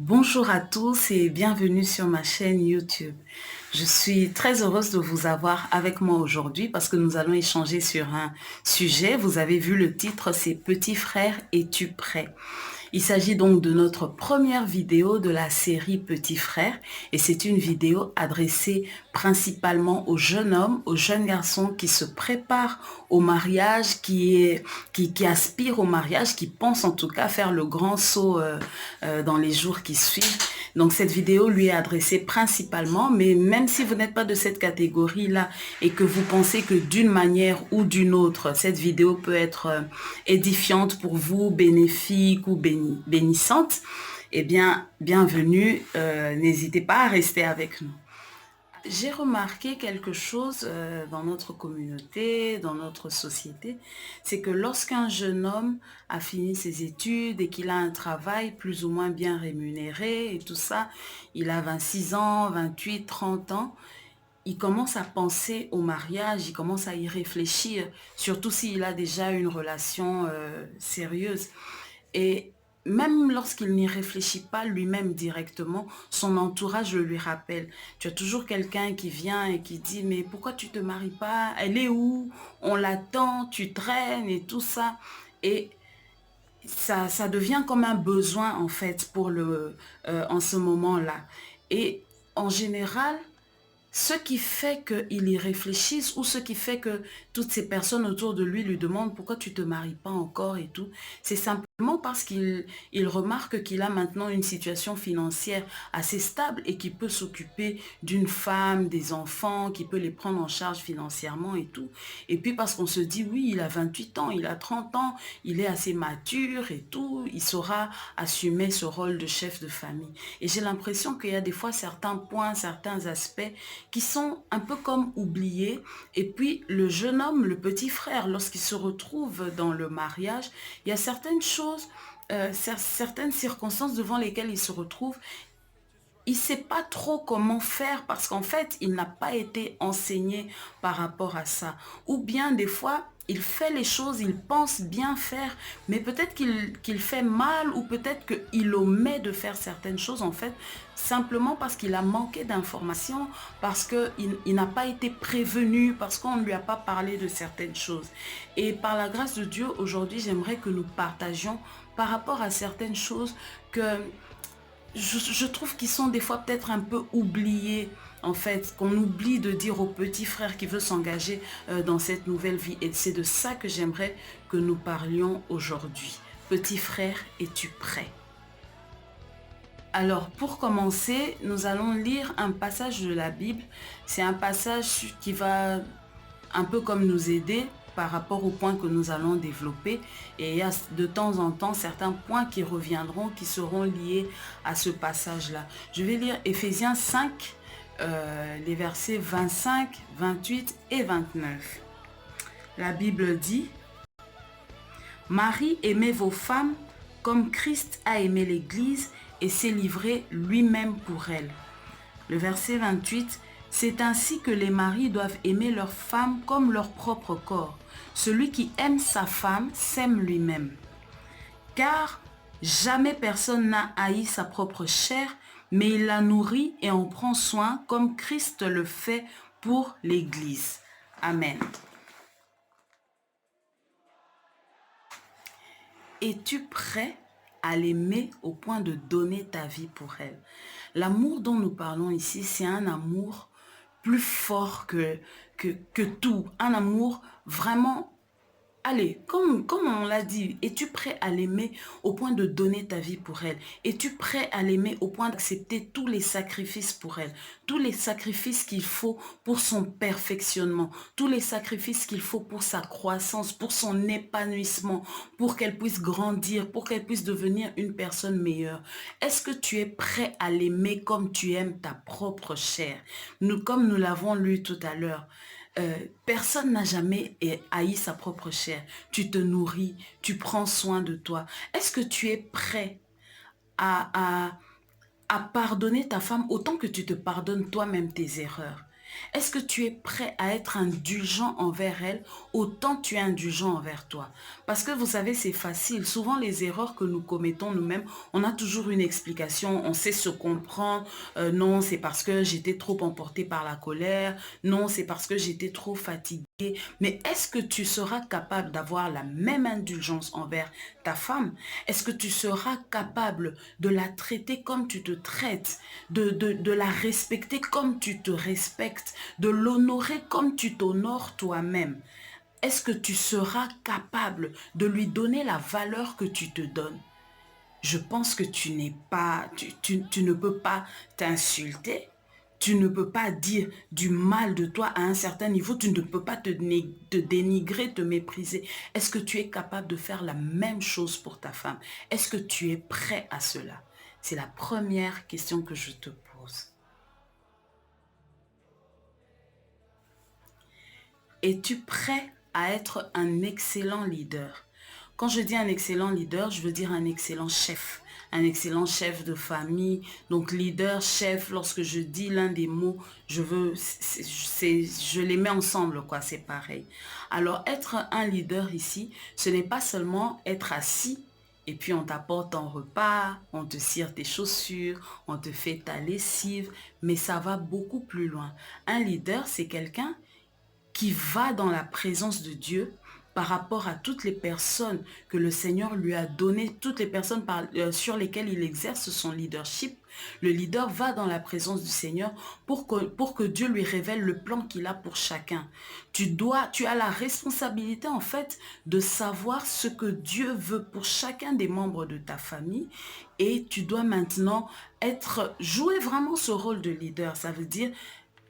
Bonjour à tous et bienvenue sur ma chaîne YouTube. Je suis très heureuse de vous avoir avec moi aujourd'hui parce que nous allons échanger sur un sujet. Vous avez vu le titre, c'est Petit frère, es-tu prêt? Il s'agit donc de notre première vidéo de la série Petit frère et c'est une vidéo adressée principalement aux jeunes hommes, aux jeunes garçons qui se préparent au mariage, qui aspirent au mariage, qui pensent en tout cas faire le grand saut dans les jours qui suivent. Donc cette vidéo lui est adressée principalement, mais même si vous n'êtes pas de cette catégorie-là et que vous pensez que d'une manière ou d'une autre, cette vidéo peut être édifiante pour vous, bénéfique ou bénissante, eh bien, bienvenue, n'hésitez pas à rester avec nous. J'ai remarqué quelque chose dans notre communauté, dans notre société, c'est que lorsqu'un jeune homme a fini ses études et qu'il a un travail plus ou moins bien rémunéré et tout ça, il a 26 ans, 28, 30 ans, il commence à penser au mariage, il commence à y réfléchir, surtout s'il a déjà une relation sérieuse. Et même lorsqu'il n'y réfléchit pas lui-même directement, son entourage le lui rappelle. Tu as toujours quelqu'un qui vient et qui dit, mais pourquoi tu te maries pas? Elle est où? On l'attend, tu traînes et tout ça. Et ça devient comme un besoin en fait en ce moment-là. Et en général, ce qui fait qu'il y réfléchisse ou ce qui fait que toutes ces personnes autour de lui demandent pourquoi tu te maries pas encore et tout, c'est simplement parce qu'il remarque qu'il a maintenant une situation financière assez stable et qu'il peut s'occuper d'une femme, des enfants, qu'il peut les prendre en charge financièrement et tout. Et puis parce qu'on se dit oui, il a 28 ans, il a 30 ans, il est assez mature et tout, il saura assumer ce rôle de chef de famille. Et j'ai l'impression qu'il y a des fois certains points, certains aspects qui sont un peu comme oubliés. Et puis le jeune homme, le petit frère, lorsqu'il se retrouve dans le mariage, il y a certaines choses, certaines circonstances devant lesquelles il se retrouve. Il ne sait pas trop comment faire parce qu'en fait, il n'a pas été enseigné par rapport à ça. Ou bien des fois, il fait les choses, il pense bien faire, mais peut-être qu'il fait mal ou peut-être qu'il omet de faire certaines choses en fait, simplement parce qu'il a manqué d'informations, parce qu'il n'a pas été prévenu, parce qu'on ne lui a pas parlé de certaines choses. Et par la grâce de Dieu, aujourd'hui, j'aimerais que nous partagions par rapport à certaines choses que je trouve qu'ils sont des fois peut-être un peu oubliés, en fait, qu'on oublie de dire au petit frère qui veut s'engager dans cette nouvelle vie. Et c'est de ça que j'aimerais que nous parlions aujourd'hui. Petit frère, es-tu prêt? Alors, pour commencer, nous allons lire un passage de la Bible. C'est un passage qui va un peu comme nous aider par rapport aux points que nous allons développer. Et il y a de temps en temps certains points qui reviendront, qui seront liés à ce passage-là. Je vais lire Éphésiens 5, les versets 25, 28 et 29. La Bible dit, Marie, aimez vos femmes comme Christ a aimé l'Église et s'est livré lui-même pour elle. Le verset 28, c'est ainsi que les maris doivent aimer leurs femmes comme leur propre corps. Celui qui aime sa femme s'aime lui-même. Car jamais personne n'a haï sa propre chair, mais il la nourrit et en prend soin comme Christ le fait pour l'Église. Amen. Es-tu prêt à l'aimer au point de donner ta vie pour elle? L'amour dont nous parlons ici, c'est un amour plus fort que tout. Un amour vraiment. Allez, comme on l'a dit, es-tu prêt à l'aimer au point de donner ta vie pour elle? Es-tu prêt à l'aimer au point d'accepter tous les sacrifices pour elle? Tous les sacrifices qu'il faut pour son perfectionnement, tous les sacrifices qu'il faut pour sa croissance, pour son épanouissement, pour qu'elle puisse grandir, pour qu'elle puisse devenir une personne meilleure. Est-ce que tu es prêt à l'aimer comme tu aimes ta propre chair? Comme nous l'avons lu tout à l'heure, personne n'a jamais haï sa propre chair. Tu te nourris, tu prends soin de toi. Est-ce que tu es prêt à, à, à pardonner ta femme autant que tu te pardonnes toi-même tes erreurs? Est-ce que tu es prêt à être indulgent envers elle autant que tu es indulgent envers toi? Parce que vous savez, c'est facile. Souvent, les erreurs que nous commettons nous-mêmes, on a toujours une explication, on sait se comprendre. Non, c'est parce que j'étais trop emportée par la colère. Non, c'est parce que j'étais trop fatiguée. Mais est-ce que tu seras capable d'avoir la même indulgence envers ta femme? Est-ce que tu seras capable de la traiter comme tu te traites, de la respecter comme tu te respectes, de l'honorer comme tu t'honores toi-même? Est-ce que tu seras capable de lui donner la valeur que tu te donnes? Je pense que tu n'es pas, tu ne peux pas t'insulter, tu ne peux pas dire du mal de toi à un certain niveau, tu ne peux pas te dénigrer, te mépriser. Est-ce que tu es capable de faire la même chose pour ta femme? Est-ce que tu es prêt à cela? C'est la première question que je te pose. Es-tu prêt à être un excellent leader? Quand je dis un excellent leader, je veux dire un excellent chef de famille. Donc leader, chef, lorsque je dis l'un des mots, je les mets ensemble, quoi, c'est pareil. Alors être un leader ici, ce n'est pas seulement être assis et puis on t'apporte ton repas, on te cire tes chaussures, on te fait ta lessive, mais ça va beaucoup plus loin. Un leader, c'est quelqu'un qui va dans la présence de Dieu par rapport à toutes les personnes que le Seigneur lui a données, toutes les personnes sur lesquelles il exerce son leadership. Le leader va dans la présence du Seigneur pour que Dieu lui révèle le plan qu'il a pour chacun. Tu as la responsabilité en fait de savoir ce que Dieu veut pour chacun des membres de ta famille et tu dois maintenant jouer vraiment ce rôle de leader. Ça veut dire,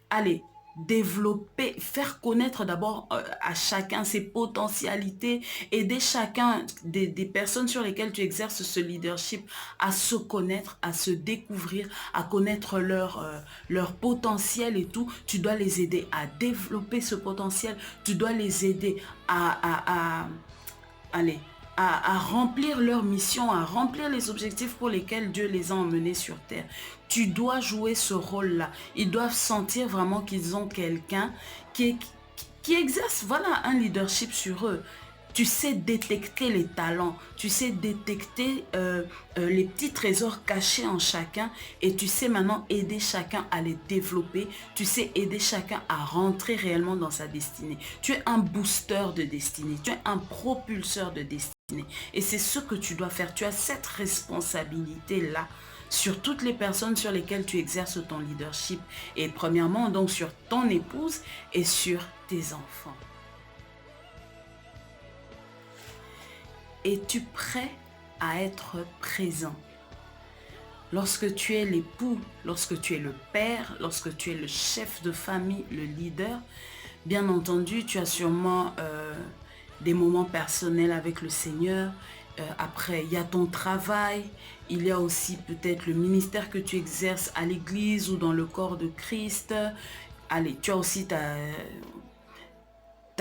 allez, développer, faire connaître d'abord à chacun ses potentialités, aider chacun des personnes sur lesquelles tu exerces ce leadership à se connaître, à se découvrir, à connaître leur potentiel et tout. Tu dois les aider à développer ce potentiel, tu dois les aider allez, à remplir leur mission, à remplir les objectifs pour lesquels Dieu les a emmenés sur terre. Tu dois jouer ce rôle-là. Ils doivent sentir vraiment qu'ils ont quelqu'un qui exerce, voilà, un leadership sur eux. Tu sais détecter les talents, tu sais détecter les petits trésors cachés en chacun et tu sais maintenant aider chacun à les développer, tu sais aider chacun à rentrer réellement dans sa destinée. Tu es un booster de destinée, tu es un propulseur de destinée et c'est ce que tu dois faire. Tu as cette responsabilité-là sur toutes les personnes sur lesquelles tu exerces ton leadership et premièrement donc sur ton épouse et sur tes enfants. Es-tu prêt à être présent? Lorsque tu es l'époux, lorsque tu es le père, lorsque tu es le chef de famille, le leader, bien entendu, tu as sûrement des moments personnels avec le Seigneur. Après, il y a ton travail, il y a aussi peut-être le ministère que tu exerces à l'église ou dans le corps de Christ. Allez, tu as aussi ta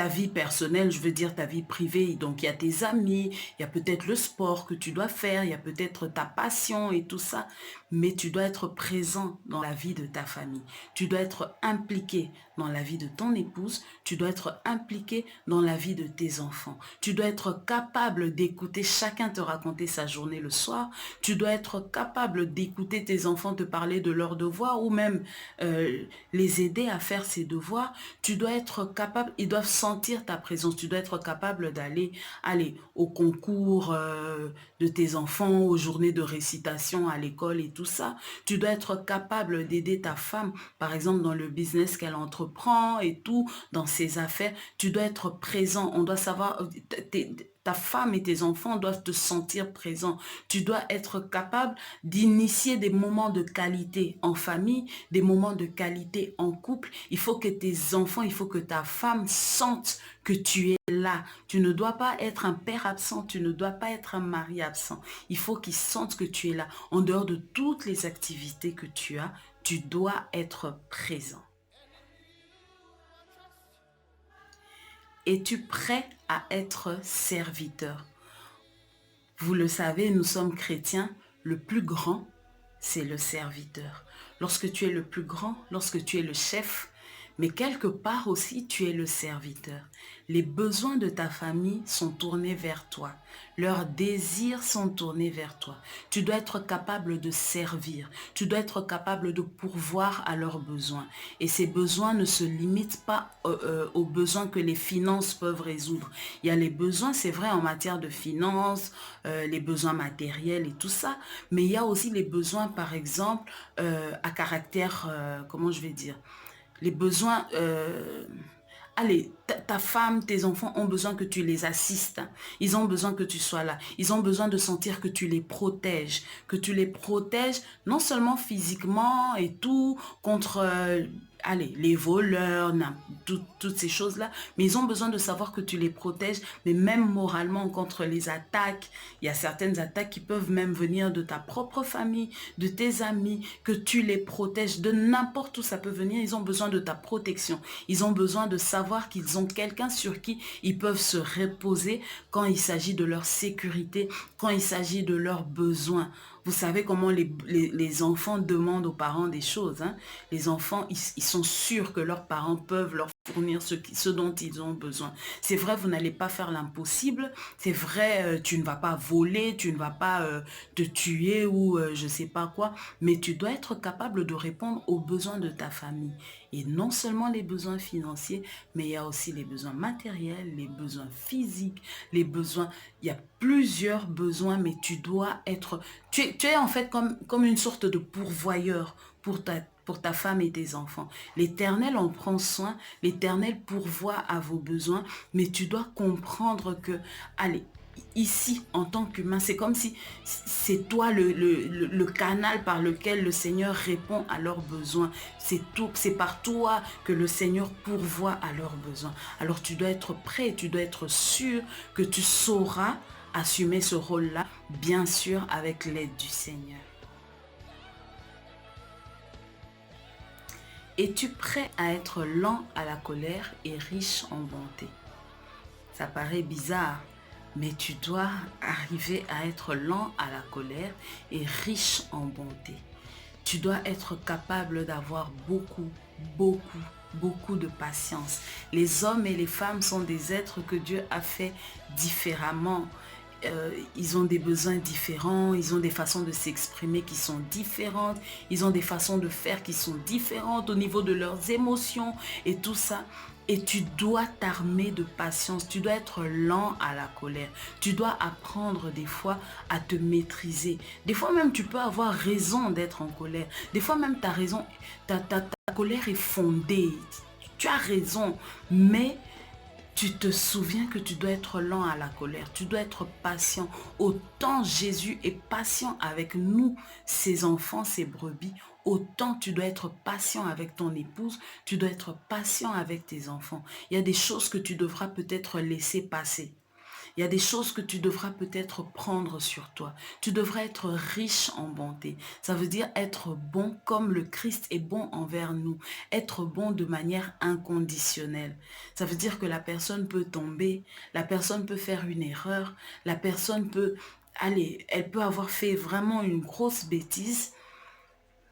vie personnelle, je veux dire ta vie privée. Donc, il y a tes amis, il y a peut-être le sport que tu dois faire, il y a peut-être ta passion et tout ça. Mais tu dois être présent dans la vie de ta famille. Tu dois être impliqué dans la vie de ton épouse. Tu dois être impliqué dans la vie de tes enfants. Tu dois être capable d'écouter chacun te raconter sa journée le soir. Tu dois être capable d'écouter tes enfants te parler de leurs devoirs ou même les aider à faire ses devoirs. Tu dois être capable, ils doivent sentir ta présence. Tu dois être capable d'aller au concours de tes enfants, aux journées de récitation à l'école et tout ça. Tu dois être capable d'aider ta femme, par exemple, dans le business qu'elle entreprend et tout, dans ses affaires. Tu dois être présent. On doit savoir, ta femme et tes enfants doivent te sentir présent. Tu dois être capable d'initier des moments de qualité en famille, des moments de qualité en couple. Il faut que tes enfants, il faut que ta femme sente que tu es là. Tu ne dois pas être un père absent, tu ne dois pas être un mari absent. Il faut qu'ils sentent que tu es là. En dehors de toutes les activités que tu as, tu dois être présent. Es-tu prêt à être serviteur? Vous le savez, nous sommes chrétiens, le plus grand, c'est le serviteur. Lorsque tu es le plus grand, lorsque tu es le chef, mais quelque part aussi, tu es le serviteur. Les besoins de ta famille sont tournés vers toi. Leurs désirs sont tournés vers toi. Tu dois être capable de servir. Tu dois être capable de pourvoir à leurs besoins. Et ces besoins ne se limitent pas aux besoins que les finances peuvent résoudre. Il y a les besoins, c'est vrai, en matière de finances, les besoins matériels et tout ça, mais il y a aussi les besoins, par exemple, à caractère, comment je vais dire, les besoins, allez, ta femme, tes enfants ont besoin que tu les assistes. Ils ont besoin que tu sois là. Ils ont besoin de sentir que tu les protèges. Que tu les protèges non seulement physiquement et tout, contre, allez, les voleurs, toutes ces choses-là, mais ils ont besoin de savoir que tu les protèges, mais même moralement contre les attaques. Il y a certaines attaques qui peuvent même venir de ta propre famille, de tes amis, que tu les protèges de n'importe où ça peut venir. Ils ont besoin de ta protection. Ils ont besoin de savoir qu'ils ont quelqu'un sur qui ils peuvent se reposer quand il s'agit de leur sécurité, quand il s'agit de leurs besoins. Vous savez comment les enfants demandent aux parents des choses. Hein? Les enfants, ils sont sûrs que leurs parents peuvent leur fournir ce dont ils ont besoin. C'est vrai, vous n'allez pas faire l'impossible. C'est vrai, tu ne vas pas voler, tu ne vas pas te tuer ou je ne sais pas quoi. Mais tu dois être capable de répondre aux besoins de ta famille. Et non seulement les besoins financiers, mais il y a aussi les besoins matériels, les besoins physiques, les besoins... Il y a plusieurs besoins, mais tu dois être... Tu es en fait comme une sorte de pourvoyeur pour ta femme et tes enfants. L'Éternel en prend soin, l'Éternel pourvoit à vos besoins, mais tu dois comprendre que, allez, ici, en tant qu'humain, c'est comme si c'est toi le canal par lequel le Seigneur répond à leurs besoins. C'est par toi que le Seigneur pourvoit à leurs besoins. Alors tu dois être prêt, tu dois être sûr que tu sauras assumer ce rôle-là, bien sûr, avec l'aide du Seigneur. Es-tu prêt à être lent à la colère et riche en bonté? Ça paraît bizarre, mais tu dois arriver à être lent à la colère et riche en bonté. Tu dois être capable d'avoir beaucoup de patience. Les hommes et les femmes sont des êtres que Dieu a fait différemment. Ils ont des besoins différents, ils ont des façons de s'exprimer qui sont différentes, ils ont des façons de faire qui sont différentes au niveau de leurs émotions et tout ça. Et tu dois t'armer de patience, tu dois être lent à la colère. Tu dois apprendre des fois à te maîtriser. Des fois même tu peux avoir raison d'être en colère. Des fois même ta raison, ta colère est fondée. Tu as raison, mais tu te souviens que tu dois être lent à la colère, tu dois être patient. Autant Jésus est patient avec nous, ses enfants, ses brebis, autant tu dois être patient avec ton épouse, tu dois être patient avec tes enfants. Il y a des choses que tu devras peut-être laisser passer. Il y a des choses que tu devras peut-être prendre sur toi. Tu devras être riche en bonté. Ça veut dire être bon comme le Christ est bon envers nous. Être bon de manière inconditionnelle. Ça veut dire que la personne peut tomber, la personne peut faire une erreur, la personne peut, allez, elle peut avoir fait vraiment une grosse bêtise,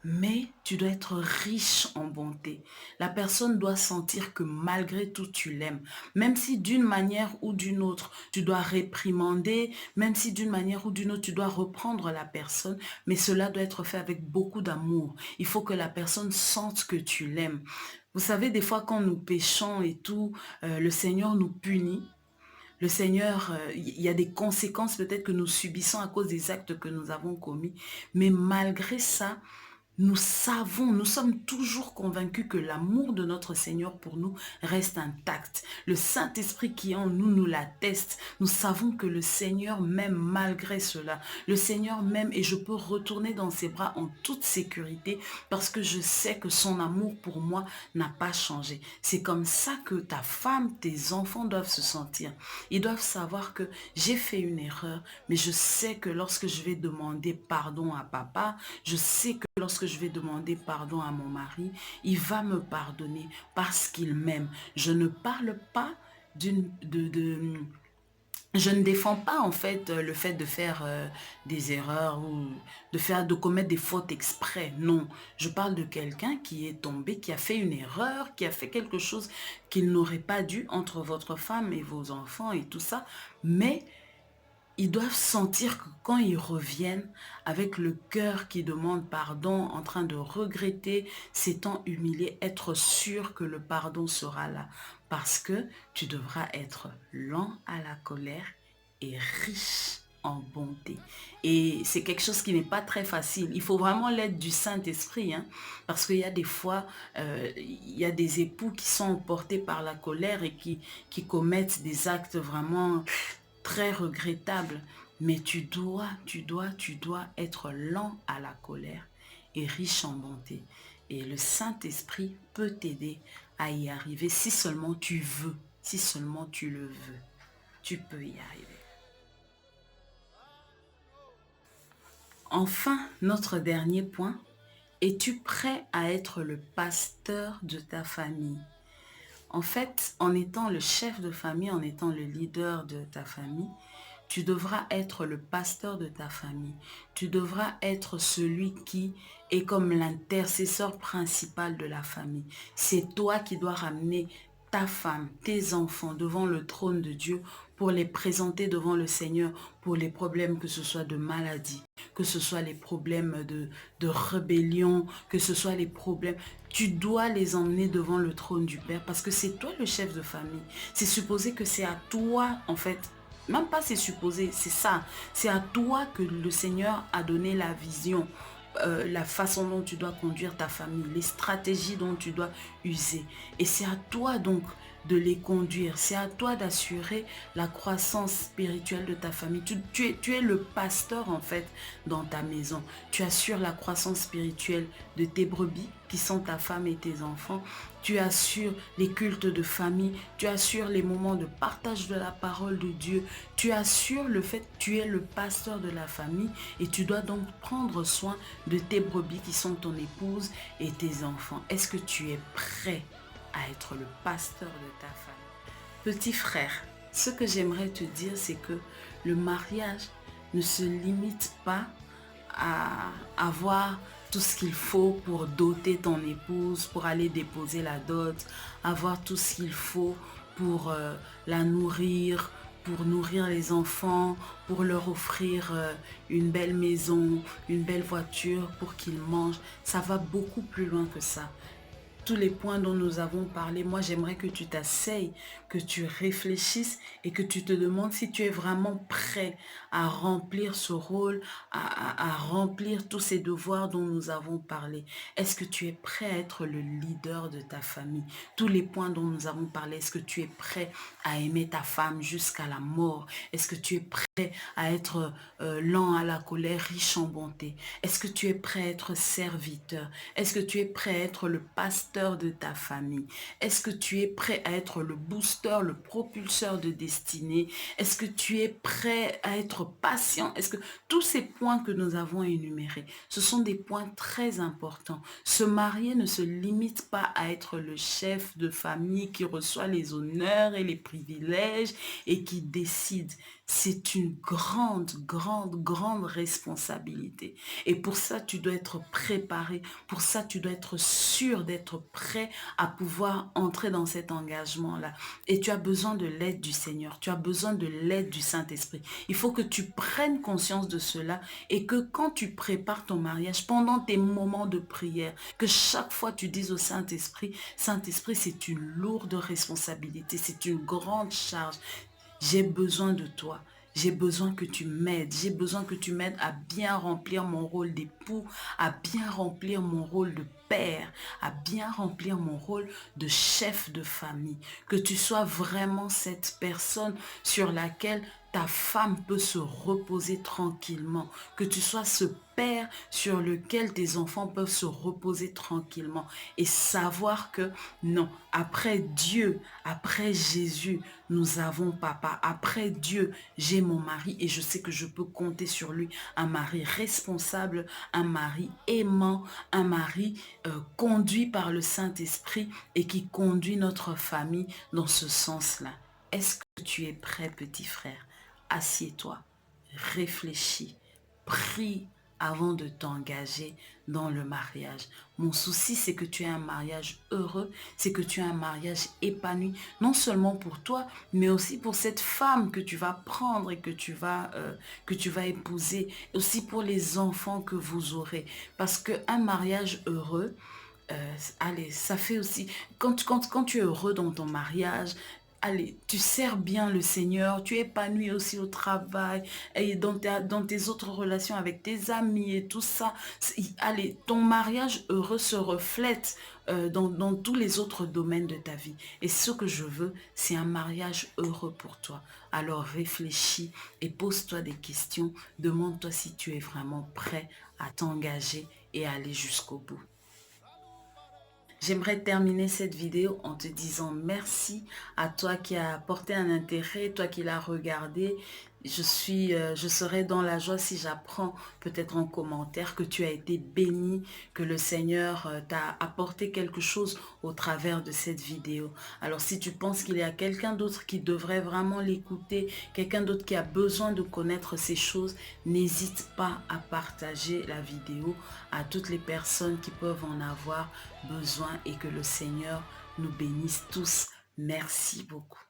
mais tu dois être riche en bonté. La personne doit sentir que malgré tout, tu l'aimes. Même si d'une manière ou d'une autre, tu dois réprimander, même si d'une manière ou d'une autre, tu dois reprendre la personne, mais cela doit être fait avec beaucoup d'amour. Il faut que la personne sente que tu l'aimes. Vous savez, des fois, quand nous péchons et tout, le Seigneur nous punit. Le Seigneur, il y a des conséquences peut-être que nous subissons à cause des actes que nous avons commis. Mais malgré ça, nous savons, nous sommes toujours convaincus que l'amour de notre Seigneur pour nous reste intact. Le Saint-Esprit qui est en nous nous l'atteste. Nous savons que le Seigneur m'aime malgré cela. Le Seigneur m'aime et je peux retourner dans ses bras en toute sécurité parce que je sais que son amour pour moi n'a pas changé. C'est comme ça que ta femme, tes enfants doivent se sentir. Ils doivent savoir que j'ai fait une erreur, mais je sais que lorsque je vais demander pardon à papa, je sais que lorsque je vais demander pardon à mon mari, il va me pardonner parce qu'il m'aime. Je ne parle pas Je ne défends pas en fait le fait de faire des erreurs ou de commettre des fautes exprès. Non, je parle de quelqu'un qui est tombé, qui a fait une erreur, qui a fait quelque chose qu'il n'aurait pas dû entre votre femme et vos enfants et tout ça. Mais ils doivent sentir que quand ils reviennent avec le cœur qui demande pardon, en train de regretter, s'étant humilié, être sûr que le pardon sera là. Parce que tu devras être lent à la colère et riche en bonté. Et c'est quelque chose qui n'est pas très facile. Il faut vraiment l'aide du Saint-Esprit, hein, parce qu'il y a des fois, il y a des époux qui sont emportés par la colère et qui commettent des actes vraiment très regrettable, mais tu dois être lent à la colère et riche en bonté. Et le Saint-Esprit peut t'aider à y arriver si seulement tu veux, si seulement tu le veux. Tu peux y arriver. Enfin, notre dernier point, es-tu prêt à être le pasteur de ta famille? En fait, en étant le chef de famille, en étant le leader de ta famille, tu devras être le pasteur de ta famille. Tu devras être celui qui est comme l'intercesseur principal de la famille. C'est toi qui dois ramener ta femme, tes enfants devant le trône de Dieu pour les présenter devant le Seigneur pour les problèmes, que ce soit de maladie, que ce soit les problèmes de rébellion, que ce soit les problèmes. Tu dois les emmener devant le trône du Père parce que c'est toi le chef de famille. C'est supposé que c'est à toi, en fait, même pas c'est supposé, c'est ça. C'est à toi que le Seigneur a donné la vision, la façon dont tu dois conduire ta famille, les stratégies dont tu dois user. Et c'est à toi donc de les conduire. C'est à toi d'assurer la croissance spirituelle de ta famille. Tu es le pasteur en fait dans ta maison. Tu assures la croissance spirituelle de tes brebis qui sont ta femme et tes enfants. Tu assures les cultes de famille. Tu assures les moments de partage de la parole de Dieu. Tu assures le fait que tu es le pasteur de la famille et tu dois donc prendre soin de tes brebis qui sont ton épouse et tes enfants. Est-ce que tu es prêt à être le pasteur de ta famille? Petit frère, ce que j'aimerais te dire, c'est que le mariage ne se limite pas à avoir tout ce qu'il faut pour doter ton épouse, pour aller déposer la dot, avoir tout ce qu'il faut pour la nourrir, pour nourrir les enfants, pour leur offrir une belle maison, une belle voiture, pour qu'ils mangent. Ça va beaucoup plus loin que ça. Tous les points dont nous avons parlé, moi j'aimerais que tu t'asseyes, que tu réfléchisses et que tu te demandes si tu es vraiment prêt à remplir ce rôle, à remplir tous ces devoirs dont nous avons parlé. Est-ce que tu es prêt à être le leader de ta famille? Tous les points dont nous avons parlé, est-ce que tu es prêt à aimer ta femme jusqu'à la mort? Est-ce que tu es prêt à être lent à la colère, riche en bonté? Est-ce que tu es prêt à être serviteur? Est-ce que tu es prêt à être le pasteur de ta famille? Est-ce que tu es prêt à être le booster, le propulseur de destinée? Est-ce que tu es prêt à être patient? Est-ce que tous ces points que nous avons énumérés, ce sont des points très importants. Se marier ne se limite pas à être le chef de famille qui reçoit les honneurs et les privilèges et qui décide. C'est une grande, grande, grande responsabilité. Et pour ça, tu dois être préparé. Pour ça, tu dois être sûr d'être prêt à pouvoir entrer dans cet engagement-là. Et tu as besoin de l'aide du Seigneur. Tu as besoin de l'aide du Saint-Esprit. Il faut que tu prennes conscience de cela et que quand tu prépares ton mariage, pendant tes moments de prière, que chaque fois tu dises au Saint-Esprit, Saint-Esprit, c'est une lourde responsabilité, c'est une grande charge. J'ai besoin de toi. J'ai besoin que tu m'aides. J'ai besoin que tu m'aides à bien remplir mon rôle d'époux, à bien remplir mon rôle de père, à bien remplir mon rôle de chef de famille. Que tu sois vraiment cette personne sur laquelle ta femme peut se reposer tranquillement. Que tu sois ce père sur lequel tes enfants peuvent se reposer tranquillement et savoir que non, après Dieu, après Jésus, nous avons papa. Après Dieu, j'ai mon mari et je sais que je peux compter sur lui. Un mari responsable, un mari aimant, un mari conduit par le Saint-Esprit et qui conduit notre famille dans ce sens-là. Est-ce que tu es prêt, petit frère, assieds-toi, réfléchis, prie avant de t'engager dans le mariage. Mon souci, c'est que tu aies un mariage heureux, c'est que tu aies un mariage épanoui, non seulement pour toi, mais aussi pour cette femme que tu vas prendre et que tu vas épouser, aussi pour les enfants que vous aurez. Parce qu'un mariage heureux, allez, ça fait aussi, quand tu es heureux dans ton mariage, allez, tu sers bien le Seigneur, tu es épanoui aussi au travail et dans tes autres relations avec tes amis et tout ça. Allez, ton mariage heureux se reflète dans tous les autres domaines de ta vie. Et ce que je veux, c'est un mariage heureux pour toi. Alors réfléchis et pose-toi des questions. Demande-toi si tu es vraiment prêt à t'engager et à aller jusqu'au bout. J'aimerais terminer cette vidéo en te disant merci à toi qui as porté un intérêt, toi qui l'as regardé. Je serai dans la joie si j'apprends peut-être en commentaire que tu as été béni, que le Seigneur t'a apporté quelque chose au travers de cette vidéo. Alors si tu penses qu'il y a quelqu'un d'autre qui devrait vraiment l'écouter, quelqu'un d'autre qui a besoin de connaître ces choses, n'hésite pas à partager la vidéo à toutes les personnes qui peuvent en avoir besoin et que le Seigneur nous bénisse tous. Merci beaucoup.